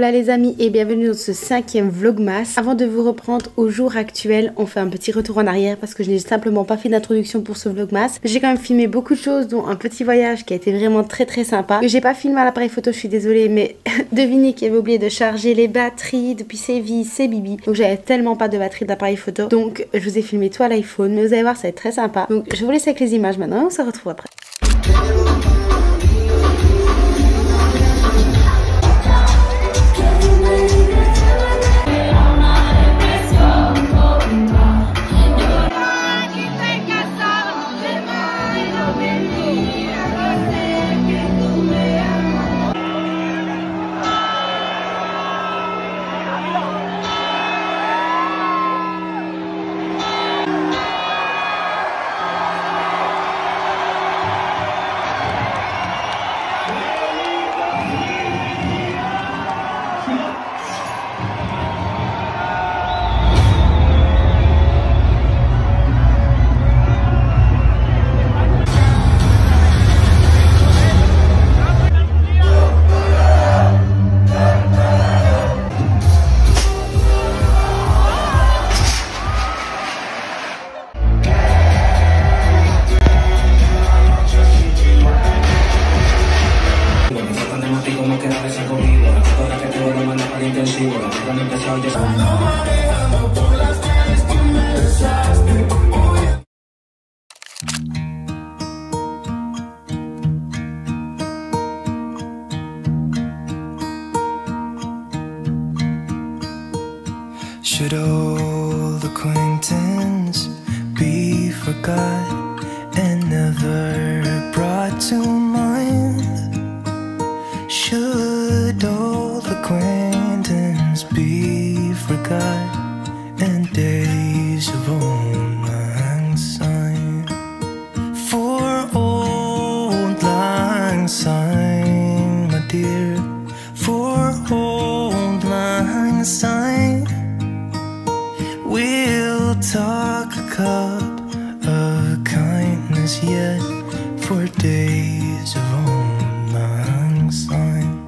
Hola les amis et bienvenue dans ce 5e vlogmas. Avant de vous reprendre au jour actuel, on fait un petit retour en arrière parce que je n'ai simplement pas fait d'introduction pour ce vlogmas. J'ai quand même filmé beaucoup de choses, dont un petit voyage qui a été vraiment très sympa. Que j'ai pas filmé à l'appareil photo, je suis désolée, mais devinez qu'il avait oublié de charger les batteries depuis ses vies, ses bibis. Donc j'avais tellement pas de batterie d'appareil photo. Donc je vous ai filmé tout à l'iPhone, mais vous allez voir, ça va être très sympa. Donc je vous laisse avec les images maintenant et on se retrouve après. Should old acquaintance be forgot and never brought to mind? Should old acquaintance be forgot and days of old lang syne? For old lang syne, my dear, for old lang syne, we'll talk a cup of kindness yet for days of old lang syne.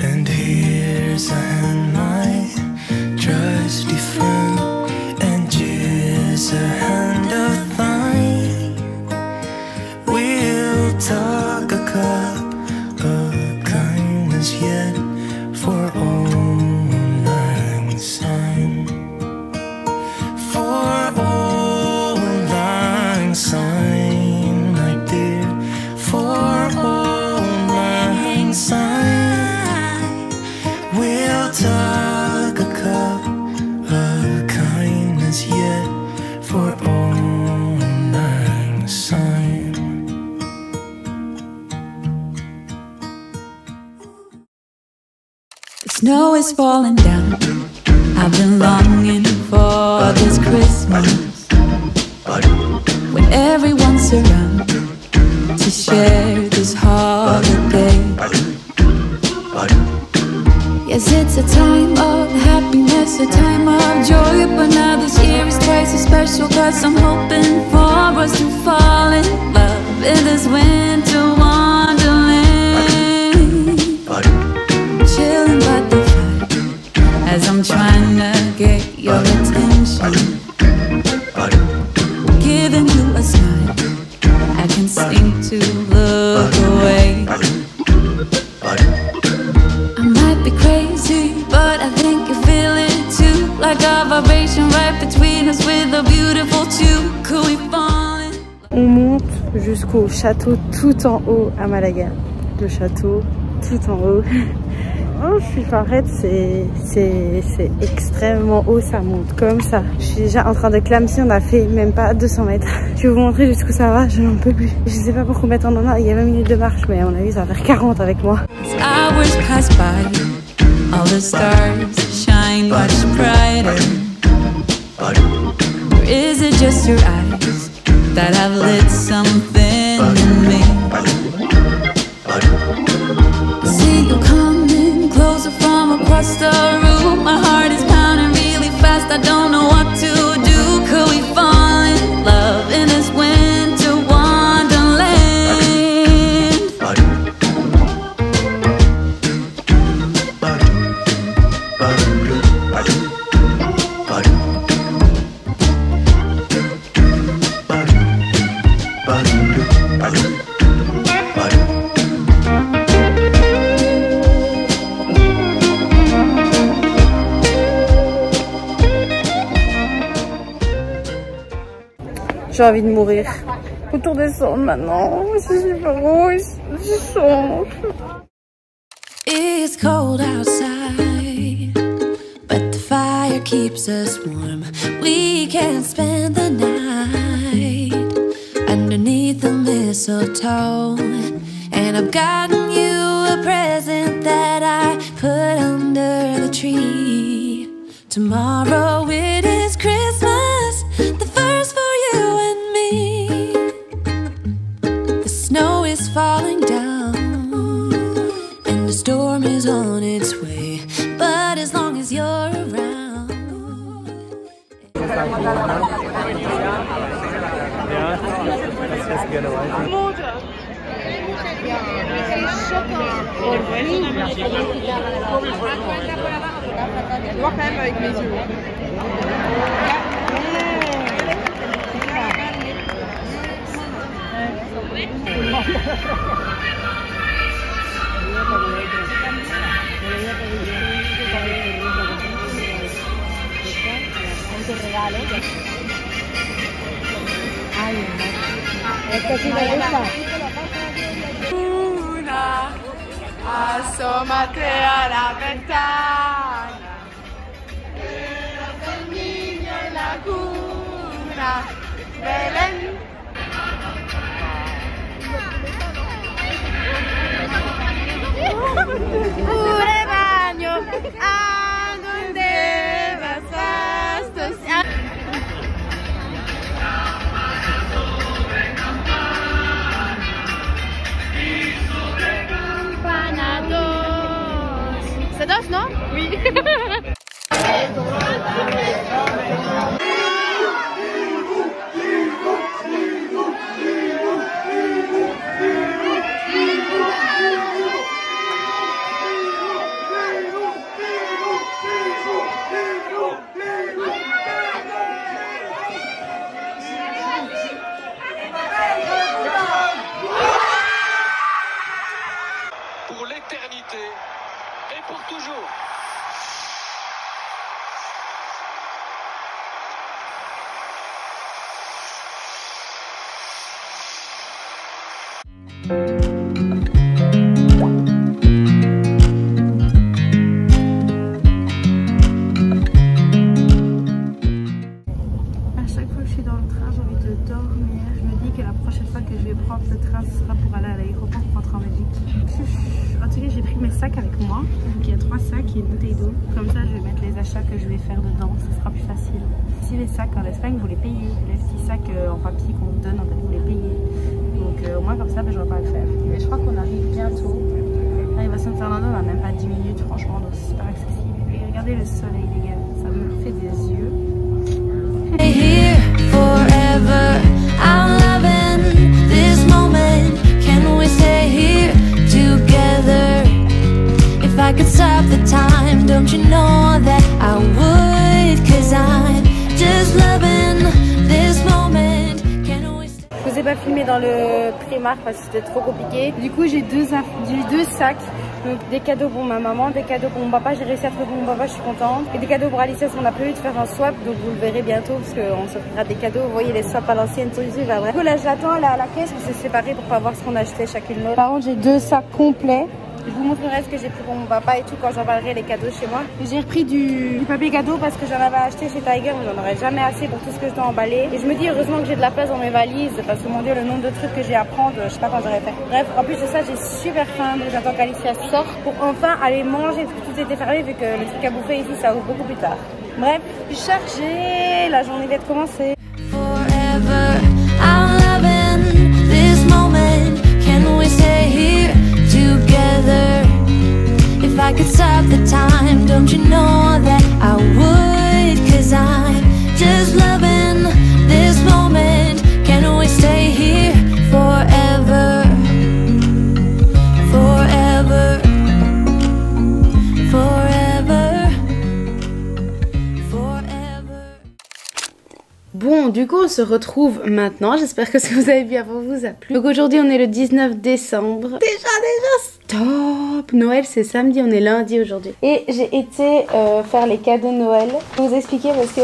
And here's a hand, my trusty friend, and here's a hand of thine. We'll talk a cup of kindness yet for old lang syne. For old lang syne, my dear, for old lang syne, we'll talk a cup of kindness yet for old lang syne. The snow is falling down. I've been longing for this Christmas, when everyone's around to share this holiday. Yes, it's a time of happiness, a time of joy, but now this year is twice as special, 'cause I'm hoping for us to fall in love in this winter wonderland. Chilling by the fire as I'm trying to get your attention, giving you a smile I can seem to look away. I might be crazy, but I think you feel it too, like a vibration right between us with a beautiful tune. Could we fall in? On monte jusqu'au château tout en haut à Malaga. Le château tout en haut. Oh, je suis pas prête, c'est extrêmement haut, ça monte comme ça. Je suis déjà en train de clamser, on a fait même pas 200 mètres. Je vais vous montrer jusqu'où ça va, je n'en peux plus. Je sais pas pour combien de temps on en a, il y a 20 minutes de marche, mais à mon avis ça va faire 40 avec moi. Hours pass by, all the stars shine much brighter. Or is it just your eyes that have lit something in me? See you coming closer from across the room. My heart is pounding really fast, I don't know what to do. Could we fall in love in this winter wonderland? J'ai envie de mourir. Autour descendre maintenant. C'est super rouge. Je change. It's cold outside, but the fire keeps us warm. We can spend the night underneath the mistletoe. And I've gotten you a present that I put under the tree. Tomorrow it is Christmas, the first for you and me. The snow is falling down and the storm is on its way, but as long as you're around. Je vois quand même avec mes yeux. Asómate a la ventana, el niño en la cuna, Belén. Un rebaño, ¿a dónde vas pastos? Ça danse, non? Oui. Pour l'éternité et pour toujours. À chaque fois que je suis dans le train, j'ai envie de dormir. Je me dis que la prochaine fois que je vais prendre le train, ce sera pour aller à l'aéroport pour rentrer en Belgique. En tout cas, j'ai pris mes sacs avec moi. Donc il y a 3 sacs et une bouteille d'eau. Comme ça, je vais mettre les achats que je vais faire dedans. Ce sera plus facile. Si les sacs en Espagne, vous les payez. Les petits sacs en papier qu'on vous donne, en fait, vous les payez. Donc au moins comme ça, je ne vais pas le faire. Mais je crois qu'on arrive bientôt. On arrive à San Fernando, on n'a même pas 10 minutes, franchement, donc c'est super accessible. Et regardez le soleil, les gars. Ça me fait des yeux. Here forever, I'm loving this moment. Can we stay here together? If I could stop the time, don't you know that I would? 'Cause I'm just loving this moment. Can we stay? Je vous ai pas filmé dans le Primark parce que c'était trop compliqué. Du coup, j'ai deux sacs. Donc des cadeaux pour ma maman, des cadeaux pour mon papa. J'ai réussi à trouver pour mon papa, je suis contente. Et des cadeaux pour Alice, parce qu'on a prévu de faire un swap. Donc vous le verrez bientôt parce qu'on s'offrira des cadeaux. Vous voyez les swaps à l'ancienne sur YouTube. Du coup là, j'attends à la caisse. On s'est séparés pour pas voir ce qu'on a acheté chacune l'autre. Par contre, j'ai 2 sacs complets. Je vous montrerai ce que j'ai pris pour mon papa et tout quand j'emballerai les cadeaux chez moi. J'ai repris du papier cadeau parce que j'en avais acheté chez Tiger, mais j'en aurais jamais assez pour tout ce que je dois emballer. Et je me dis heureusement que j'ai de la place dans mes valises parce que mon dieu, le nombre de trucs que j'ai à prendre, je sais pas quand j'aurais fait. Bref, en plus de ça, j'ai super faim, donc j'attends qu'Alicia sorte pour enfin aller manger parce que tout était fermé vu que le truc à bouffer ici ça ouvre beaucoup plus tard. Bref, je suis chargée, la journée vient de commencer. Forever, I'm loving this moment. Can we stay here together? If I could stop the time, don't you know that I would? 'Cause I'm just loving this moment. Can we stay here forever? Forever, forever, forever. Bon, du coup, on se retrouve maintenant. J'espère que ce que vous avez vu avant vous a plu. Donc aujourd'hui, on est le 19 décembre. Déjà, stop! Noël, c'est samedi, on est lundi aujourd'hui. Et j'ai été faire les cadeaux de Noël. Je vais vous expliquer parce que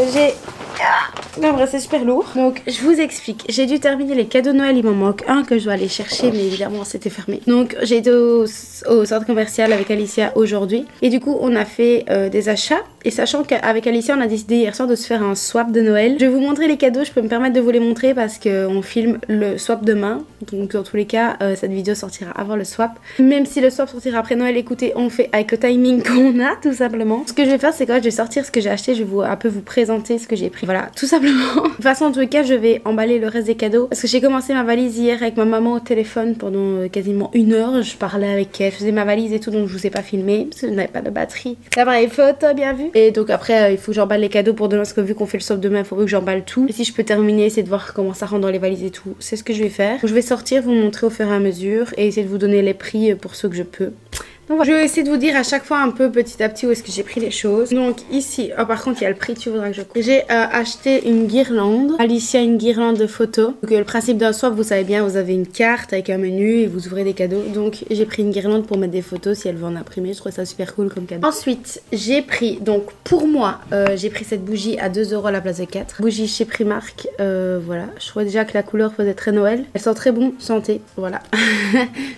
En vrai c'est super lourd. Donc je vous explique, j'ai dû terminer les cadeaux de Noël, il m'en manque un que je dois aller chercher mais évidemment c'était fermé. Donc j'ai été au centre commercial avec Alicia aujourd'hui et du coup on a fait des achats. Et sachant qu'avec Alicia on a décidé hier soir de se faire un swap de Noël. Je vais vous montrer les cadeaux, je peux me permettre de vous les montrer parce qu'on filme le swap demain. Donc dans tous les cas cette vidéo sortira avant le swap. Même si le swap sortira après Noël, écoutez, on fait avec le timing qu'on a tout simplement. Ce que je vais faire c'est que je vais sortir ce que j'ai acheté, je vais un peu vous présenter ce que j'ai pris. Voilà, tout simplement. De toute façon en tous les cas je vais emballer le reste des cadeaux. Parce que j'ai commencé ma valise hier avec ma maman au téléphone pendant quasiment 1 heure. Je parlais avec elle, je faisais ma valise et tout donc je vous ai pas filmé parce que je n'avais pas de batterie. L'appareil photo bien vu. Et donc après il faut que j'emballe les cadeaux pour demain parce que vu qu'on fait le swap demain il faut que j'emballe tout. Et si je peux terminer, essayer de voir comment ça rentre dans les valises et tout, c'est ce que je vais faire. Donc, je vais sortir, vous montrer au fur et à mesure et essayer de vous donner les prix pour ceux que je peux. Donc voilà. Je vais essayer de vous dire à chaque fois un peu petit à petit où est-ce que j'ai pris les choses. Donc ici, oh, par contre il y a le prix, tu voudras que je coupe. J'ai acheté une guirlande. Alicia une guirlande de photos. Donc le principe d'un swap, vous savez bien, vous avez une carte avec un menu et vous ouvrez des cadeaux. Donc j'ai pris une guirlande pour mettre des photos si elle veut en imprimer. Je trouve ça super cool comme cadeau. Ensuite j'ai pris, donc pour moi, j'ai pris cette bougie à 2 € à la place de 4. Bougie chez Primark, voilà. Je trouvais déjà que la couleur faisait très Noël. Elle sent très bon, santé, voilà.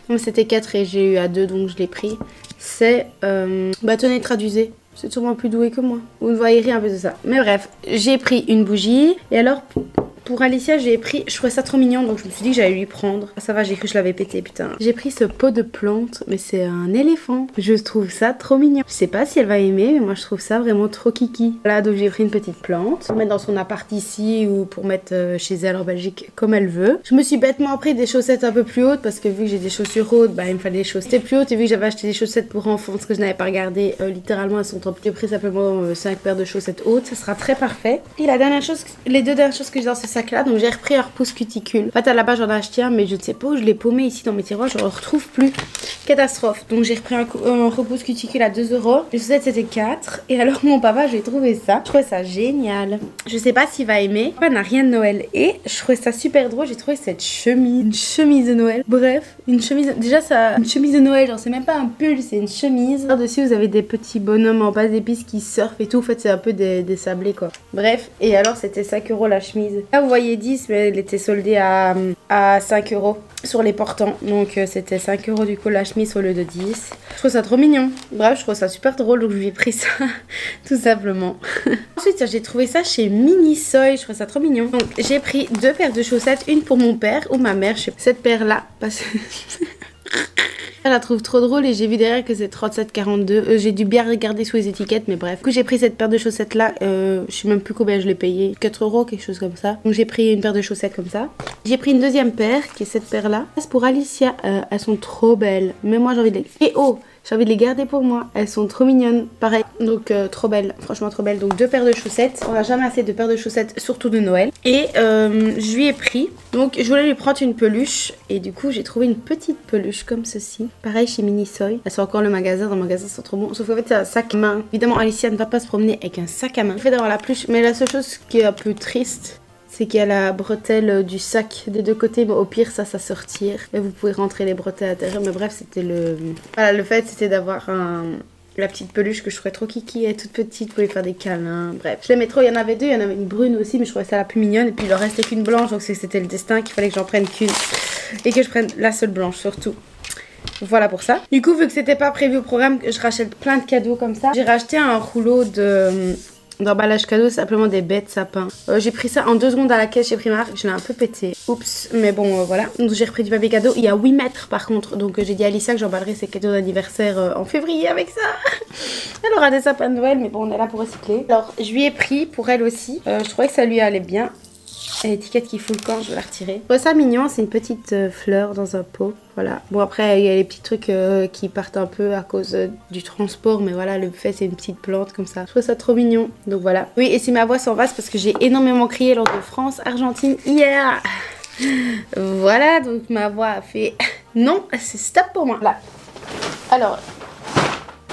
Donc c'était 4 et j'ai eu à 2 donc je l'ai pris. C'est tenez, traduisez. C'est sûrement plus doué que moi. Vous ne voyez rien un peu de ça. Mais bref, j'ai pris une bougie. Et alors, pour Alicia, j'ai pris... Je trouvais ça trop mignon, donc je me suis dit que j'allais lui prendre. Ah, ça va, j'ai cru que je l'avais pété, putain. J'ai pris ce pot de plantes, mais c'est un éléphant. Je trouve ça trop mignon. Je sais pas si elle va aimer, mais moi je trouve ça vraiment trop kiki. Voilà, donc j'ai pris une petite plante. Pour mettre dans son appart ici ou pour mettre chez elle en Belgique, comme elle veut. Je me suis bêtement pris des chaussettes un peu plus hautes, parce que vu que j'ai des chaussures hautes, bah il me fallait des chaussettes plus hautes. Et vu que j'avais acheté des chaussettes pour enfants, parce que je n'avais pas regardé, littéralement elles sont trop petites. J'ai pris simplement 5 paires de chaussettes hautes, ça sera très parfait. Et la dernière chose, les deux dernières choses que j'ai dans ce sac là, donc j'ai repris un repousse cuticule. En fait à la base j'en ai acheté un mais je ne sais pas où je l'ai paumé ici dans mes tiroirs, je ne le retrouve plus. Catastrophe. Donc j'ai repris un repousse cuticule à 2 €. Les chaussettes c'était 4. Et alors mon papa j'ai trouvé ça. Je trouvais ça génial. Je sais pas s'il va aimer. Papa n'a rien de Noël. Et je trouvais ça super drôle. J'ai trouvé cette chemise. Une chemise de Noël. Bref, une chemise. Déjà ça. Une chemise de Noël. Genre c'est même pas un pull, c'est une chemise. Par-dessus vous avez des petits bonhommes en pâte d'épices qui surfent et tout. En fait c'est un peu des sablés quoi. Bref. Et alors c'était 5 € la chemise. Là vous voyez 10 mais elle était soldée à 5 € sur les portants. Donc c'était 5 € du coup la chemise au lieu de 10. Je trouve ça trop mignon. Bref, je trouve ça super drôle donc je lui ai pris ça tout simplement. Ensuite j'ai trouvé ça chez Minisoy. Je trouve ça trop mignon. Donc j'ai pris 2 paires de chaussettes, une pour mon père ou ma mère. Je sais pas. Cette paire là parce que je la trouve trop drôle et j'ai vu derrière que c'est 37,42. J'ai dû bien regarder sous les étiquettes mais bref. Du coup j'ai pris cette paire de chaussettes là. Je sais même plus combien je l'ai payé. 4 €, quelque chose comme ça. Donc j'ai pris une paire de chaussettes comme ça. J'ai pris une deuxième paire qui est cette paire là. C'est pour Alicia. Elles sont trop belles. Mais moi j'ai envie de les... Et oh, j'ai envie de les garder pour moi. Elles sont trop mignonnes. Pareil. Donc trop belles. Franchement trop belles. Donc 2 paires de chaussettes. On n'a jamais assez de paires de chaussettes. Surtout de Noël. Et je lui ai pris. Donc je voulais lui prendre une peluche. Et du coup j'ai trouvé une petite peluche comme ceci. Pareil chez Minisoy. Elles sont encore le magasin. Dans le magasin c'est trop bon. Sauf qu'en fait c'est un sac à main. Évidemment Alicia ne va pas se promener avec un sac à main. Le fait d'avoir la peluche. Mais la seule chose qui est un peu triste, c'est qu'il y a la bretelle du sac des deux côtés, mais au pire ça se retire et vous pouvez rentrer les bretelles à l'intérieur. Mais bref, c'était le... Voilà, le fait c'était d'avoir la petite peluche que je trouvais trop kiki, elle est toute petite pour lui faire des câlins. Bref, je l'aimais trop, il y en avait 2, il y en avait une brune aussi mais je trouvais ça la plus mignonne. Et puis il en restait qu'une blanche, donc c'était le destin qu'il fallait que j'en prenne qu'une. Et que je prenne la seule blanche surtout. Voilà pour ça. Du coup vu que c'était pas prévu au programme, je rachète plein de cadeaux comme ça. J'ai racheté un rouleau d'emballage cadeau, simplement des bêtes sapins. J'ai pris ça en 2 secondes à la caisse chez Primark. Je l'ai un peu pété. Oups. Mais bon, voilà. Donc j'ai repris du papier cadeau. Il y a 8 mètres par contre. Donc j'ai dit à Alicia que j'emballerai ses cadeaux d'anniversaire en février avec ça. Elle aura des sapins de Noël. Mais bon, on est là pour recycler. Alors je lui ai pris pour elle aussi. Je trouvais que ça lui allait bien. L'étiquette qui fout le camp, je vais la retirer. Je trouve ça mignon, c'est une petite fleur dans un pot. Voilà. Bon après il y a les petits trucs qui partent un peu à cause du transport. Mais voilà, le fait c'est une petite plante comme ça. Je trouve ça trop mignon. Donc voilà. Oui, et si ma voix s'en va, c'est parce que j'ai énormément crié lors de France-Argentine hier. Voilà, donc ma voix a fait non, c'est stop pour moi. Là. Alors,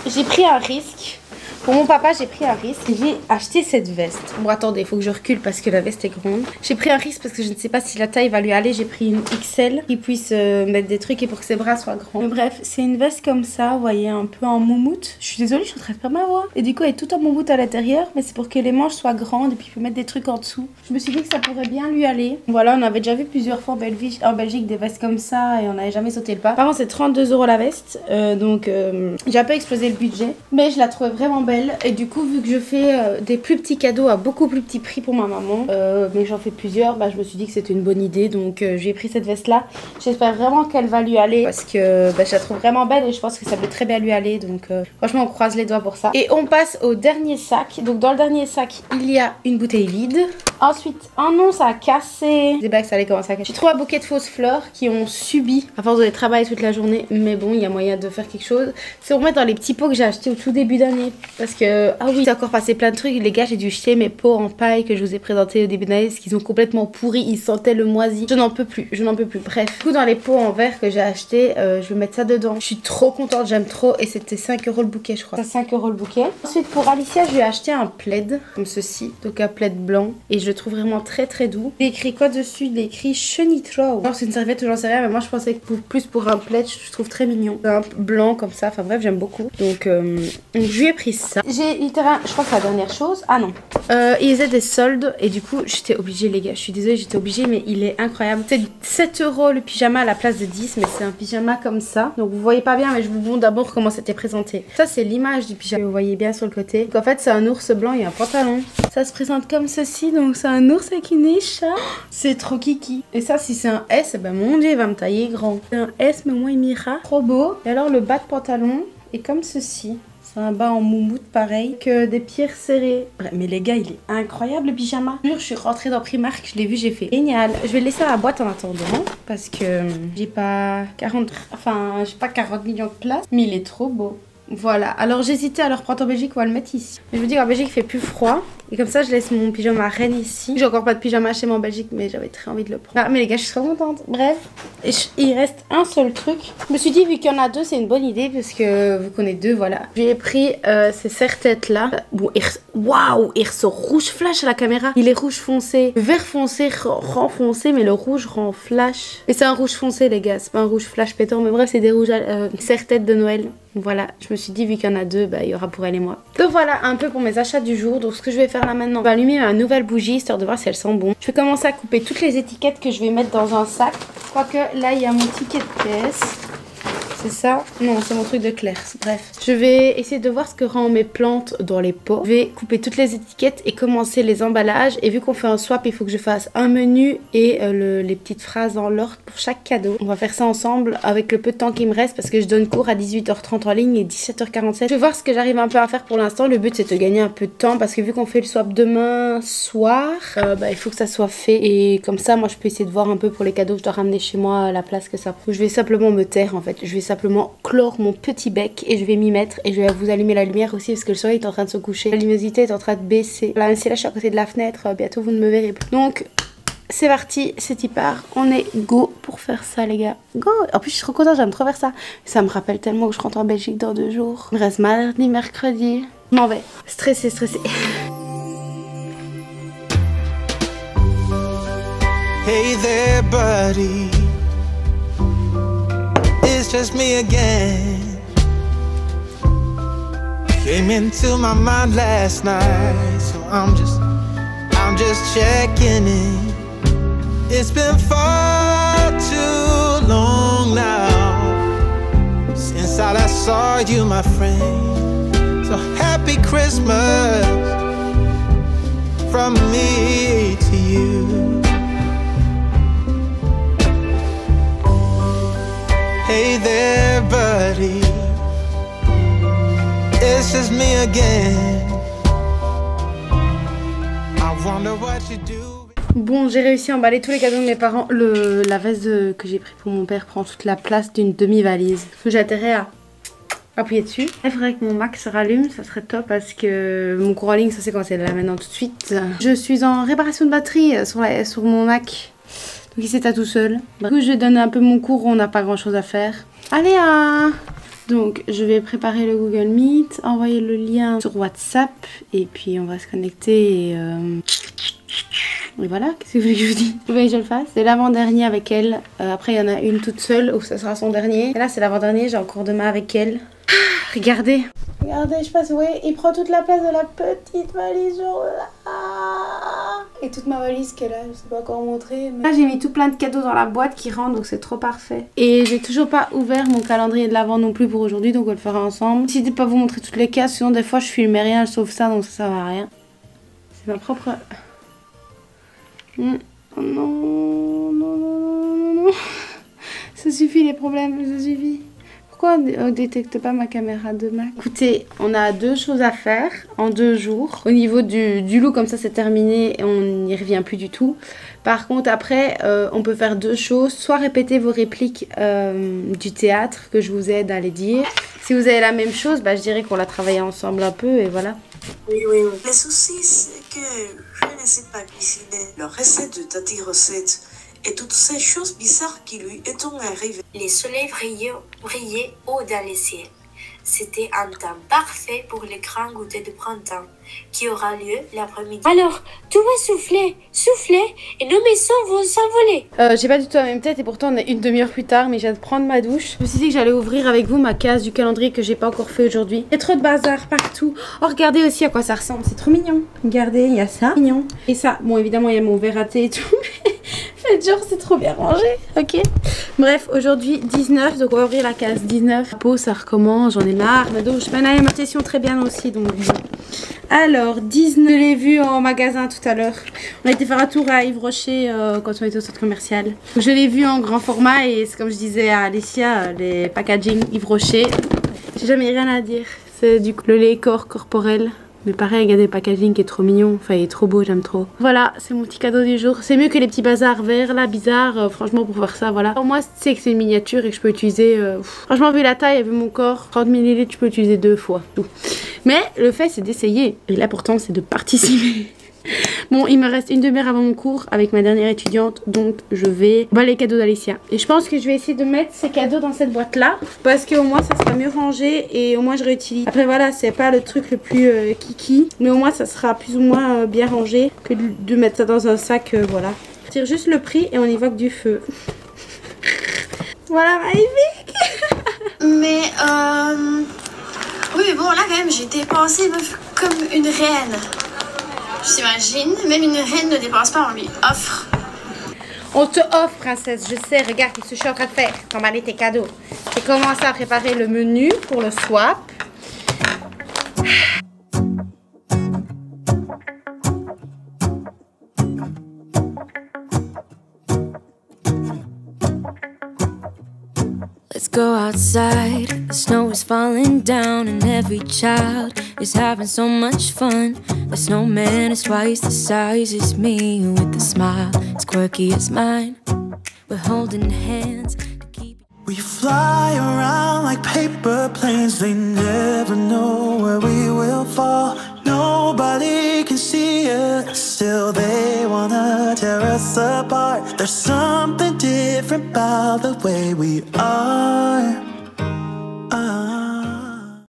j'ai pris un risque Pour mon papa, j'ai pris un risque. J'ai acheté cette veste. Bon, attendez, il faut que je recule parce que la veste est grande. J'ai pris un risque parce que je ne sais pas si la taille va lui aller. J'ai pris une XL qui puisse mettre des trucs et pour que ses bras soient grands. Mais bref, c'est une veste comme ça, vous voyez, un peu en moumoute. Je suis désolée, je suis en train de faire ma voix. Et du coup, elle est toute en moumoute à l'intérieur, mais c'est pour que les manches soient grandes et puis il peut mettre des trucs en dessous. Je me suis dit que ça pourrait bien lui aller. Voilà, on avait déjà vu plusieurs fois en Belgique des vestes comme ça et on n'avait jamais sauté le pas. Par contre, c'est 32 € la veste, donc j'ai un peu explosé le budget, mais je la trouvais vraiment belle. Et du coup, vu que je fais des plus petits cadeaux à beaucoup plus petit prix pour ma maman, mais j'en fais plusieurs, bah, je me suis dit que c'était une bonne idée, donc j'ai pris cette veste là. J'espère vraiment qu'elle va lui aller parce que bah, je la trouve vraiment belle et je pense que ça peut très bien lui aller, donc franchement on croise les doigts pour ça. Et on passe au dernier sac. Donc dans le dernier sac il y a une bouteille vide. Ensuite, oh non, ça a cassé. Des blagues, ça allait commencer à casser. J'ai trouvé un bouquet de fausses fleurs qui ont subi à force de les travailler toute la journée. Mais bon, il y a moyen de faire quelque chose. C'est pour mettre dans les petits pots que j'ai achetés au tout début d'année. Parce que, ah oui, c'est encore passé plein de trucs. Les gars, j'ai dû jeter mes pots en paille que je vous ai présentés au début d'année. Parce qu'ils ont complètement pourri. Ils sentaient le moisi. Je n'en peux plus. Je n'en peux plus. Bref, du coup, dans les pots en verre que j'ai achetés, je vais mettre ça dedans. Je suis trop contente. J'aime trop. Et c'était 5 € le bouquet, je crois. C'est 5 € le bouquet. Ensuite, pour Alicia, je lui ai acheté un plaid comme ceci. Donc un plaid blanc. Et je le trouve vraiment très doux. Il est écrit quoi dessus? Il est écrit chenitro. Alors c'est une serviette ou j'en sais rien, mais moi je pensais que plus pour un plaid, je trouve très mignon. Un blanc comme ça, enfin bref, j'aime beaucoup. Donc je lui ai pris ça. J'ai littéralement, je crois que c'est la dernière chose. Ah non. Il faisait des soldes et du coup j'étais obligée les gars. Je suis désolée, j'étais obligée, mais il est incroyable. C'est 7 € le pyjama à la place de 10, mais c'est un pyjama comme ça. Donc vous voyez pas bien, mais je vous montre d'abord comment c'était présenté. Ça c'est l'image du pyjama. Vous voyez bien sur le côté. Donc en fait c'est un ours blanc et un pantalon. Ça se présente comme ceci, donc c'est un ours avec une écharpe. C'est trop kiki. Et ça, si c'est un S, ben mon dieu, il va me tailler grand. C'est un S, mais moi il m'ira. Trop beau. Et alors le bas de pantalon est comme ceci. C'est un bas en moumoute pareil, que des pierres serrées. Bref, mais les gars, il est incroyable le pyjama. Je suis rentrée dans Primark, je l'ai vu, j'ai fait génial. Je vais le laisser à la boîte en attendant parce que j'ai pas 40 millions de place, mais il est trop beau. Voilà, alors j'hésitais à le reprendre en Belgique ou à le mettre ici. Mais je me dis qu'en Belgique il fait plus froid. Et comme ça je laisse mon pyjama reine ici. J'ai encore pas de pyjama chez moi en Belgique, mais j'avais très envie de le prendre. Ah mais les gars, je suis trop contente. Bref, il reste un seul truc. Je me suis dit vu qu'il y en a deux, c'est une bonne idée. Parce que vu qu'on est deux, voilà. J'ai pris ces serre-têtes là. Bon, waouh, il ressort rouge flash à la caméra. Il est rouge foncé. Le vert foncé rend foncé, mais le rouge rend flash. Et c'est un rouge foncé les gars, c'est pas un rouge flash pétant. Mais bref, c'est des rouges serre-têtes de Noël. Voilà, je me suis dit vu qu'il y en a deux, bah il y aura pour elle et moi. Donc voilà un peu pour mes achats du jour. Donc ce que je vais faire là maintenant, je vais allumer ma nouvelle bougie histoire de voir si elle sent bon. Je vais commencer à couper toutes les étiquettes que je vais mettre dans un sac. Quoique là il y a mon ticket de caisse. C'est ça? Non, c'est mon truc de Claire. Bref, je vais essayer de voir ce que rend mes plantes dans les pots. Je vais couper toutes les étiquettes et commencer les emballages. Et vu qu'on fait un swap, il faut que je fasse un menu et les petites phrases dans l'ordre pour chaque cadeau. On va faire ça ensemble avec le peu de temps qui me reste parce que je donne cours à 18h30 en ligne et 17h47. Je vais voir ce que j'arrive un peu à faire pour l'instant. Le but c'est de gagner un peu de temps parce que vu qu'on fait le swap demain soir, il faut que ça soit fait. Et comme ça, moi je peux essayer de voir un peu pour les cadeaux que je dois ramener chez moi à la place que ça prend. Je vais simplement me taire en fait. Je vais simplement clore mon petit bec et je vais m'y mettre et je vais vous allumer la lumière aussi parce que le soleil est en train de se coucher, la luminosité est en train de baisser. Là, même si là je suis à côté de la fenêtre, bientôt vous ne me verrez plus. Donc c'est parti, c'est y part, on est go pour faire ça les gars. Go. En plus je suis trop contente, j'aime trop faire ça. Ça me rappelle tellement que je rentre en Belgique dans 2 jours. Il me reste mardi, mercredi. Je m'en vais. Stressée. Hey there, buddy. It's just me again. Came into my mind last night, so I'm just checking in. It's been far too long now since I last saw you, my friend. So happy Christmas from me to you. Hey there, buddy. It's just me again. I wonder what you do. Bon, j'ai réussi à emballer tous les cadeaux de mes parents. La veste que j'ai pris pour mon père prend toute la place d'une demi-valise. J'ai intérêt à appuyer dessus. Il faudrait que mon Mac se rallume, ça serait top parce que mon cours en ligne, ça c'est quand c'est là maintenant tout de suite. Je suis en réparation de batterie sur mon Mac. Donc il s'éteint tout seul. Du coup, je vais donner un peu mon cours, on n'a pas grand chose à faire. Allez, Donc je vais préparer le Google Meet, envoyer le lien sur WhatsApp et puis on va se connecter et voilà, qu'est-ce que vous voulez que je vous dise? Vous voulez que je le fasse? C'est l'avant-dernier avec elle. Après, il y en a une toute seule où ça sera son dernier. Et là, c'est l'avant-dernier, j'ai encore demain avec elle. Regardez. Regardez, je sais pas si vous voyez, il prend toute la place de la petite valise genre là. Et toute ma valise qu'elle a, je sais pas encore montrer. Mais... Là, j'ai mis tout plein de cadeaux dans la boîte qui rentrent, donc c'est trop parfait. Et j'ai toujours pas ouvert mon calendrier de l'avant non plus pour aujourd'hui, donc on le fera ensemble. N'hésitez pas à vous montrer toutes les cases, sinon des fois je filme rien sauf ça, donc ça sert à rien. C'est ma propre... Oh non, non, non, non, non. Ça suffit les problèmes, ça suffit. Pourquoi on ne détecte pas ma caméra de Mac? Écoutez, on a 2 choses à faire en 2 jours. Au niveau du look, comme ça c'est terminé et on n'y revient plus du tout. Par contre, après, on peut faire 2 choses. Soit répéter vos répliques du théâtre que je vous aide à les dire. Si vous avez la même chose, bah, je dirais qu'on l'a travaillé ensemble un peu et voilà. Oui, oui, oui. Le souci, c'est que je ne sais pas cuisiner. La recette de Tati Recette et toutes ces choses bizarres qui lui étant arrivées. Les soleils brillaient haut dans les ciels. C'était un temps parfait pour le grand goûter de printemps qui aura lieu l'après-midi. Alors, tout va souffler, et nos maisons vont s'envoler. J'ai pas du tout la même tête et pourtant on est une demi-heure plus tard, mais je viens de prendre ma douche. Je me suis dit que j'allais ouvrir avec vous ma case du calendrier que j'ai pas encore fait aujourd'hui. Il y a trop de bazar partout. Oh, regardez aussi à quoi ça ressemble, c'est trop mignon. Regardez, il y a ça, mignon. Et ça, bon évidemment il y a mon verre à thé et tout, mais faites genre c'est trop bien rangé, ok. Bref, aujourd'hui 19, donc on va ouvrir la case 19. La peau ça recommence, j'en ai marre. Ma douche, ma alimentation très bien aussi, donc bon. Alors, 19, je l'ai vu en magasin tout à l'heure. On a été faire un tour à Yves Rocher quand on était au centre commercial. Je l'ai vu en grand format et c'est comme je disais à Alicia, les packaging Yves Rocher. J'ai jamais rien à dire. C'est du coup le lait corporel. Mais pareil, regardez le packaging qui est trop mignon. Enfin, il est trop beau, j'aime trop. Voilà, c'est mon petit cadeau du jour. C'est mieux que les petits bazars verts là, bizarres. Franchement, pour faire ça, voilà. Pour moi, c'est que c'est une miniature et que je peux utiliser... Franchement, vu la taille et vu mon corps, 30 ml, je peux utiliser 2 fois. Tout. Mais le fait, c'est d'essayer. Et l'important, c'est de participer. Bon, il me reste une demi-heure avant mon cours avec ma dernière étudiante, donc je vais les cadeaux d'Alicia. Et je pense que je vais essayer de mettre ces cadeaux dans cette boîte-là, parce qu'au moins ça sera mieux rangé et au moins je réutilise. Après voilà, c'est pas le truc le plus kiki, mais au moins ça sera plus ou moins bien rangé que de mettre ça dans un sac, voilà. Je tire juste le prix et on évoque du feu. Voilà, magnifique. Mais oui, mais bon, là quand même, j'ai dépensé meuf comme une reine. J'imagine, même une reine ne dépense pas, on lui offre. On te offre, princesse, je sais, regarde ce que je suis en train de faire, t'emballer tes cadeaux. J'ai commencé à préparer le menu pour le swap. Let's go outside, the snow is falling down and every child is having so much fun. The snowman is twice the size as me with a smile as quirky as mine. We're holding hands to keep... We fly around like paper planes, they never know where we will fall. Nobody can see us, still they wanna tear us apart. There's something different about the way we are.